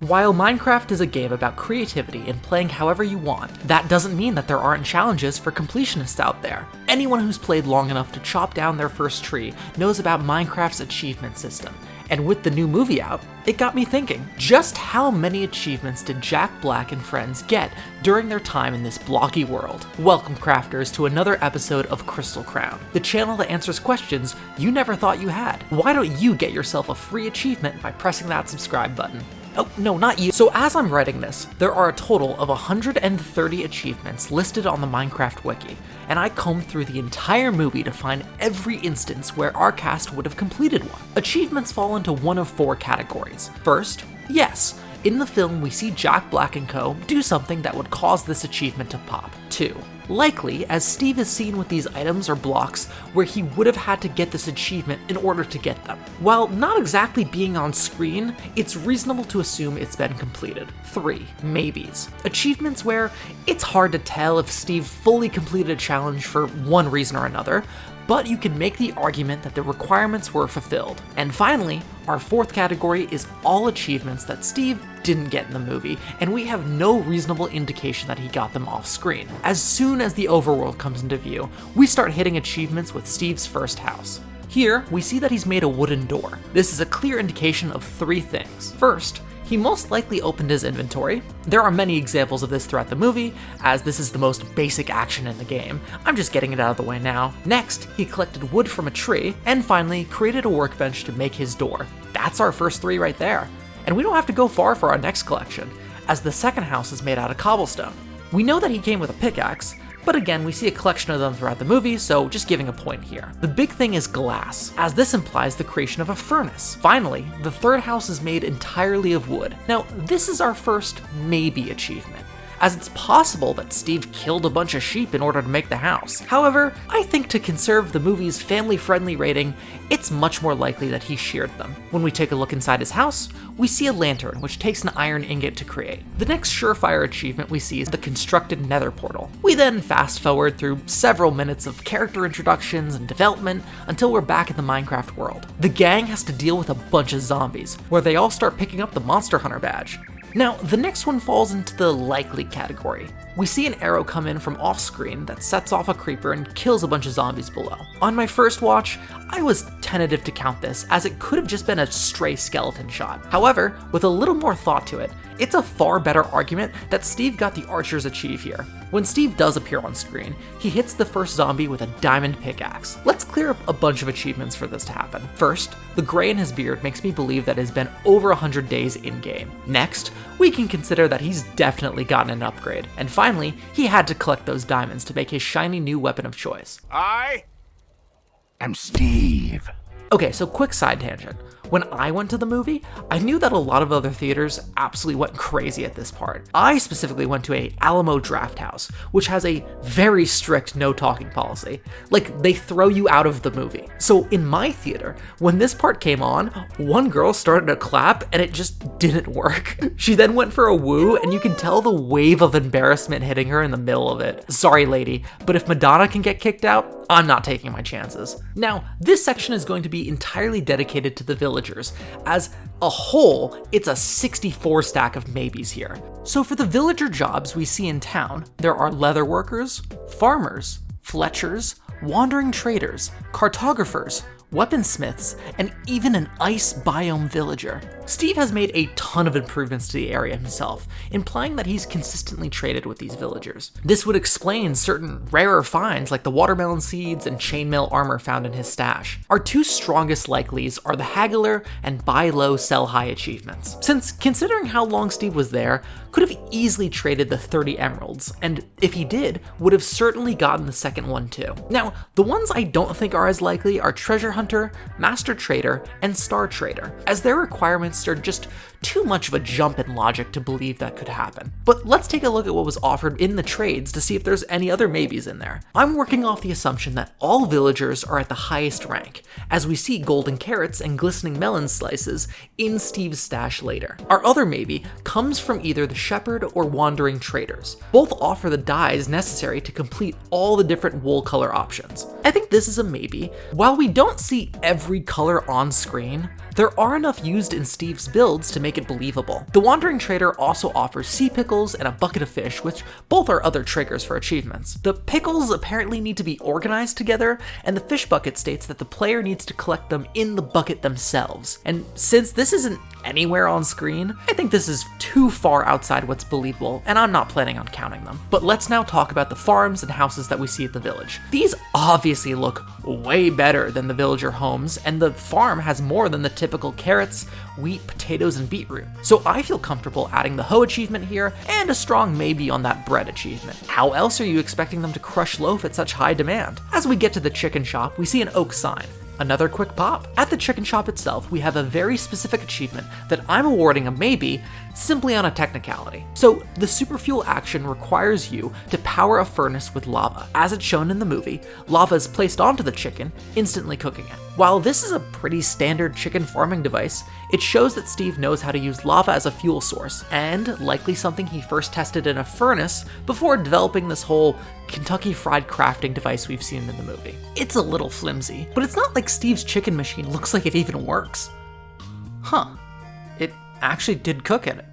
While Minecraft is a game about creativity and playing however you want, that doesn't mean that there aren't challenges for completionists out there. Anyone who's played long enough to chop down their first tree knows about Minecraft's achievement system. And with the new movie out, it got me thinking, just how many achievements did Jack Black and friends get during their time in this blocky world? Welcome, crafters, to another episode of Crystal Crown, the channel that answers questions you never thought you had. Why don't you get yourself a free achievement by pressing that subscribe button? Oh, no, not you. So as I'm writing this, there are a total of 130 achievements listed on the Minecraft wiki, and I combed through the entire movie to find every instance where our cast would have completed one. Achievements fall into one of four categories. First, yes, in the film we see Jack Black and co. do something that would cause this achievement to pop. 2. Likely, as Steve is seen with these items or blocks where he would have had to get this achievement in order to get them. While not exactly being on screen, it's reasonable to assume it's been completed. 3. Maybes. Achievements where it's hard to tell if Steve fully completed a challenge for one reason or another, but you can make the argument that the requirements were fulfilled. And finally, our fourth category is all achievements that Steve didn't get in the movie, and we have no reasonable indication that he got them off screen. As soon as the overworld comes into view, we start hitting achievements with Steve's first house. Here, we see that he's made a wooden door. This is a clear indication of three things. First, he most likely opened his inventory. There are many examples of this throughout the movie, as this is the most basic action in the game. I'm just getting it out of the way now. Next, he collected wood from a tree, and finally, created a workbench to make his door. That's our first three right there. And we don't have to go far for our next collection, as the second house is made out of cobblestone. We know that he came with a pickaxe, but again, we see a collection of them throughout the movie, so just giving a point here. The big thing is glass, as this implies the creation of a furnace. Finally, the third house is made entirely of wood. Now, this is our first maybe achievement, as it's possible that Steve killed a bunch of sheep in order to make the house. However, I think to conserve the movie's family-friendly rating, it's much more likely that he sheared them. When we take a look inside his house, we see a lantern, which takes an iron ingot to create. The next surefire achievement we see is the constructed nether portal. We then fast forward through several minutes of character introductions and development until we're back in the Minecraft world. The gang has to deal with a bunch of zombies, where they all start picking up the Monster Hunter badge. Now, the next one falls into the likely category. We see an arrow come in from off-screen that sets off a creeper and kills a bunch of zombies below. On my first watch, I was tentative to count this, as it could have just been a stray skeleton shot. However, with a little more thought to it, it's a far better argument that Steve got the archers achieve here. When Steve does appear on screen, he hits the first zombie with a diamond pickaxe. Let's clear up a bunch of achievements for this to happen. First, the gray in his beard makes me believe that it has been over 100 days in-game. Next, we can consider that he's definitely gotten an upgrade. And finally, he had to collect those diamonds to make his shiny new weapon of choice. I am Steve. Okay, so quick side tangent. When I went to the movie, I knew that a lot of other theaters absolutely went crazy at this part. I specifically went to a Alamo Draft House, which has a very strict no talking policy. Like, they throw you out of the movie. So in my theater, when this part came on, one girl started to clap and it just didn't work. She then went for a woo, and you can tell the wave of embarrassment hitting her in the middle of it. Sorry, lady, but if Madonna can get kicked out, I'm not taking my chances. Now, this section is going to be entirely dedicated to the villagers. As a whole, it's a 64 stack of maybes here. So for the villager jobs we see in town, there are leather workers, farmers, fletchers, wandering traders, cartographers, weaponsmiths, and even an ice biome villager. Steve has made a ton of improvements to the area himself, implying that he's consistently traded with these villagers. This would explain certain rarer finds like the watermelon seeds and chainmail armor found in his stash. Our two strongest likelies are the haggler and buy low sell high achievements, since considering how long Steve was there, could have easily traded the 30 emeralds, and if he did, would have certainly gotten the second one too. Now, the ones I don't think are as likely are treasure hunter, master trader, and star trader, as their requirements are just too much of a jump in logic to believe that could happen. But let's take a look at what was offered in the trades to see if there's any other maybes in there. I'm working off the assumption that all villagers are at the highest rank, as we see golden carrots and glistening melon slices in Steve's stash later. Our other maybe comes comes from either the shepherd or wandering traders. Both offer the dyes necessary to complete all the different wool color options. I think this is a maybe. While we don't see every color on screen, there are enough used in Steve's builds to make it believable. The Wandering Trader also offers sea pickles and a bucket of fish, which both are other triggers for achievements. The pickles apparently need to be organized together, and the fish bucket states that the player needs to collect them in the bucket themselves. And since this isn't anywhere on screen, I think this is too far outside what's believable, and I'm not planning on counting them. But let's now talk about the farms and houses that we see at the village. These obviously look way better than the villager homes, and the farm has more than the typical carrots, wheat, potatoes, and beetroot. So I feel comfortable adding the hoe achievement here, and a strong maybe on that bread achievement. How else are you expecting them to crush loaf at such high demand? As we get to the chicken shop, we see an oak sign. Another quick pop. At the chicken shop itself, we have a very specific achievement that I'm awarding a maybe simply on a technicality. So the super fuel action requires you to power a furnace with lava. As it's shown in the movie, lava is placed onto the chicken, instantly cooking it. While this is a pretty standard chicken farming device, it shows that Steve knows how to use lava as a fuel source, and likely something he first tested in a furnace before developing this whole Kentucky Fried crafting device we've seen in the movie. It's a little flimsy, but it's not like Steve's chicken machine looks like it even works. Huh, it actually did cook in it.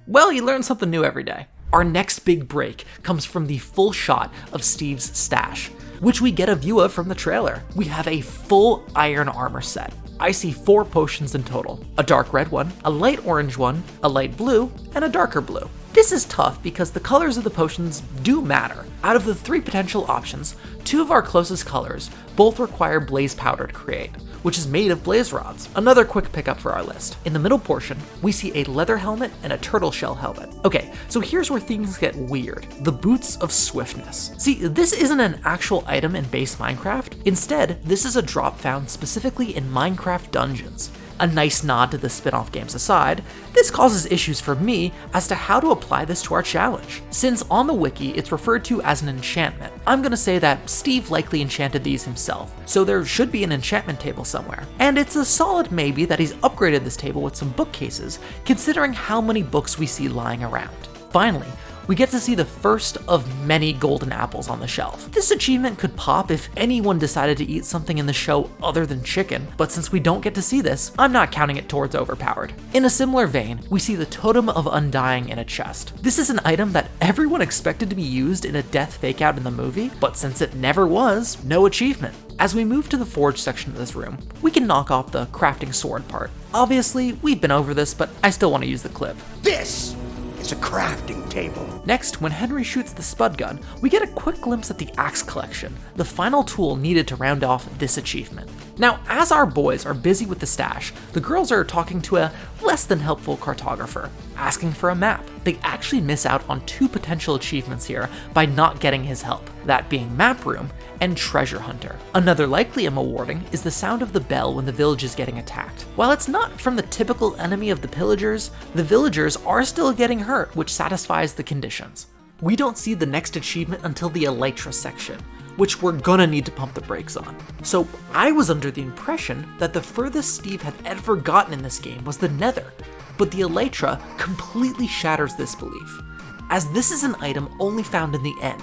Well, you learn something new every day. Our next big break comes from the full shot of Steve's stash, which we get a view of from the trailer. We have a full iron armor set. I see 4 potions in total, a dark red one, a light orange one, a light blue, and a darker blue. This is tough because the colors of the potions do matter. Out of the 3 potential options, 2 of our closest colors both require blaze powder to create, which is made of blaze rods. Another quick pickup for our list. In the middle portion, we see a leather helmet and a turtle shell helmet. Okay, so here's where things get weird. The boots of swiftness. See, this isn't an actual item in base Minecraft. Instead, this is a drop found specifically in Minecraft dungeons. A nice nod to the spin-off games aside, this causes issues for me as to how to apply this to our challenge. Since on the wiki it's referred to as an enchantment, I'm gonna say that Steve likely enchanted these himself, so there should be an enchantment table somewhere. And it's a solid maybe that he's upgraded this table with some bookcases, considering how many books we see lying around. Finally, we get to see the first of many golden apples on the shelf. This achievement could pop if anyone decided to eat something in the show other than chicken, but since we don't get to see this, I'm not counting it towards overpowered. In a similar vein, we see the Totem of Undying in a chest. This is an item that everyone expected to be used in a death fakeout in the movie, but since it never was, no achievement. As we move to the forge section of this room, we can knock off the crafting sword part. Obviously, we've been over this, but I still want to use the clip. This is a crafting table. Next, when Henry shoots the spud gun, we get a quick glimpse at the axe collection, the final tool needed to round off this achievement. Now, as our boys are busy with the stash, the girls are talking to a less than helpful cartographer, asking for a map. They actually miss out on 2 potential achievements here by not getting his help, that being Map Room and Treasure Hunter. Another likely I'm awarding is the sound of the bell when the village is getting attacked. While it's not from the typical enemy of the pillagers, the villagers are still getting hurt, which satisfies the conditions. We don't see the next achievement until the elytra section, which we're gonna need to pump the brakes on. So I was under the impression that the furthest Steve had ever gotten in this game was the Nether, but the elytra completely shatters this belief, as this is an item only found in the end,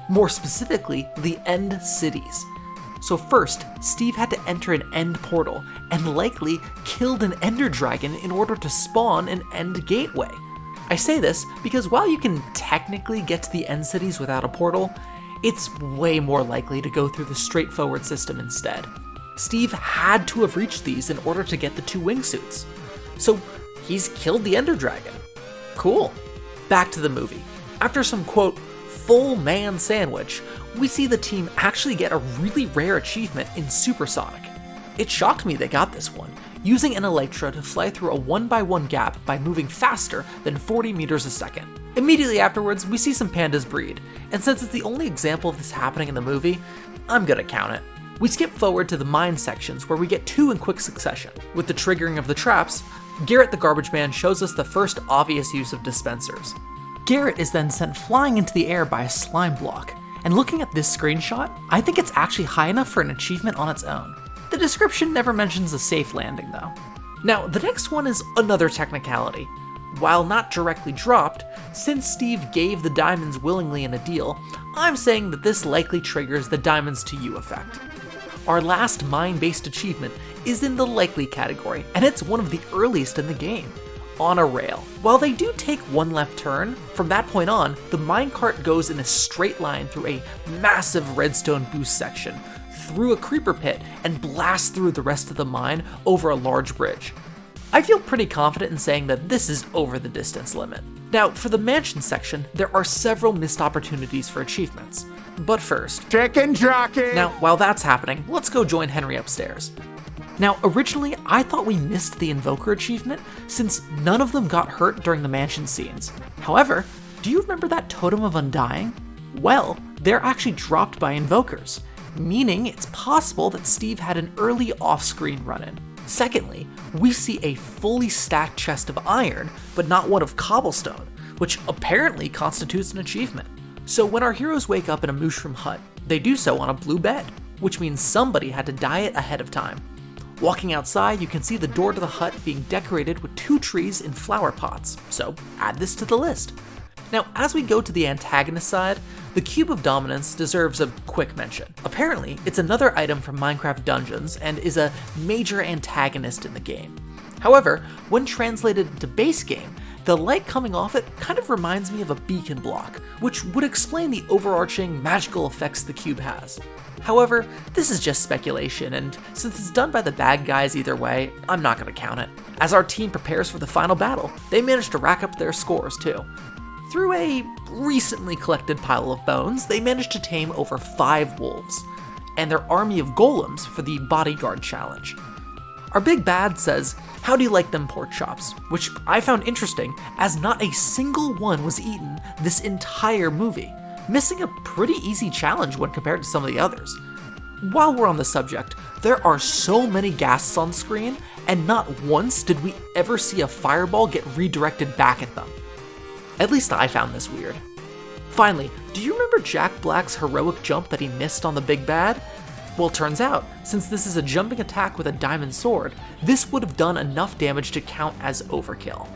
more specifically the end cities. So first, Steve had to enter an end portal and likely killed an ender dragon in order to spawn an end gateway. I say this because while you can technically get to the end cities without a portal, it's way more likely to go through the straightforward system instead. Steve had to have reached these in order to get the 2 wingsuits. So he's killed the ender dragon. Cool. Back to the movie. After some quote, full man sandwich, we see the team actually get a really rare achievement in Supersonic. It shocked me they got this one, using an elytra to fly through a 1x1 gap by moving faster than 40 meters a second. Immediately afterwards, we see some pandas breed, and since it's the only example of this happening in the movie, I'm gonna count it. We skip forward to the mine sections where we get 2 in quick succession. With the triggering of the traps, Garrett the garbage man shows us the first obvious use of dispensers. Garrett is then sent flying into the air by a slime block, and looking at this screenshot, I think it's actually high enough for an achievement on its own. The description never mentions a safe landing though. Now, the next one is another technicality. while not directly dropped, since Steve gave the diamonds willingly in a deal, I'm saying that this likely triggers the diamonds to you effect. Our last mine-based achievement is in the likely category, and it's one of the earliest in the game, on a rail. While they do take one left turn, from that point on, the minecart goes in a straight line through a massive redstone boost section, through a creeper pit, and blasts through the rest of the mine over a large bridge. I feel pretty confident in saying that this is over the distance limit. Now, for the mansion section, there are several missed opportunities for achievements. But first, Chicken jockey! now, while that's happening, let's go join Henry upstairs. Now, originally, I thought we missed the Invoker achievement since none of them got hurt during the mansion scenes. However, do you remember that Totem of Undying? Well, they're actually dropped by Invokers, meaning it's possible that Steve had an early off-screen run-in. Secondly, we see a fully stacked chest of iron, but not one of cobblestone, which apparently constitutes an achievement. So when our heroes wake up in a mushroom hut, they do so on a blue bed, which means somebody had to dye it ahead of time. Walking outside, you can see the door to the hut being decorated with 2 trees in flower pots, so add this to the list. Now, as we go to the antagonist side, the Cube of Dominance deserves a quick mention. Apparently, it's another item from Minecraft Dungeons and is a major antagonist in the game. However, when translated into base game, the light coming off it kind of reminds me of a beacon block, which would explain the overarching magical effects the cube has. However, this is just speculation, and since it's done by the bad guys either way, I'm not going to count it. As our team prepares for the final battle, they manage to rack up their scores too. Through a recently collected pile of bones, they managed to tame over 5 wolves, and their army of golems for the bodyguard challenge. Our big bad says, "How do you like them pork chops?" which I found interesting as not a single one was eaten this entire movie, missing a pretty easy challenge when compared to some of the others. While we're on the subject, there are so many ghasts on screen, and not once did we ever see a fireball get redirected back at them. At least I found this weird. Finally, do you remember Jack Black's heroic jump that he missed on the big bad? Well, turns out, since this is a jumping attack with a diamond sword, this would have done enough damage to count as overkill.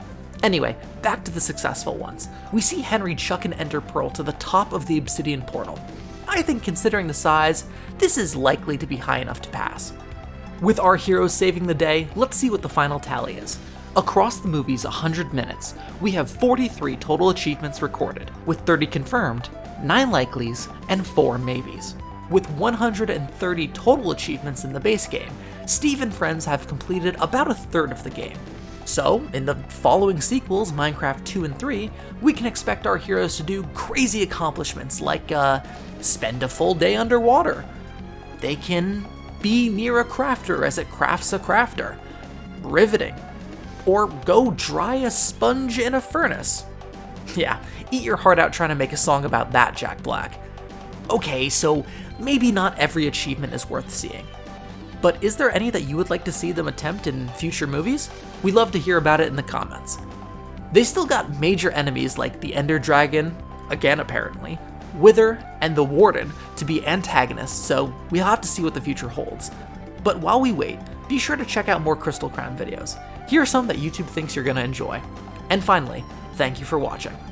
Anyway, back to the successful ones. We see Henry chuck an ender pearl to the top of the obsidian portal. I think considering the size, this is likely to be high enough to pass. With our heroes saving the day, let's see what the final tally is. Across the movie's 100 minutes, we have 43 total achievements recorded, with 30 confirmed, 9 likelies, and 4 maybes. With 130 total achievements in the base game, Steve and friends have completed about a third of the game. So, in the following sequels, Minecraft 2 and 3, we can expect our heroes to do crazy accomplishments like, spend a full day underwater. They can be near a crafter as it crafts a crafter. Riveting. Or go dry a sponge in a furnace. Yeah, eat your heart out trying to make a song about that, Jack Black. Okay, so maybe not every achievement is worth seeing. But is there any that you would like to see them attempt in future movies? We'd love to hear about it in the comments. They still got major enemies like the Ender Dragon, again apparently, Wither, and the Warden to be antagonists, so we'll have to see what the future holds. But while we wait, be sure to check out more Crystal Crown videos. Here are some that YouTube thinks you're going to enjoy. And finally, thank you for watching.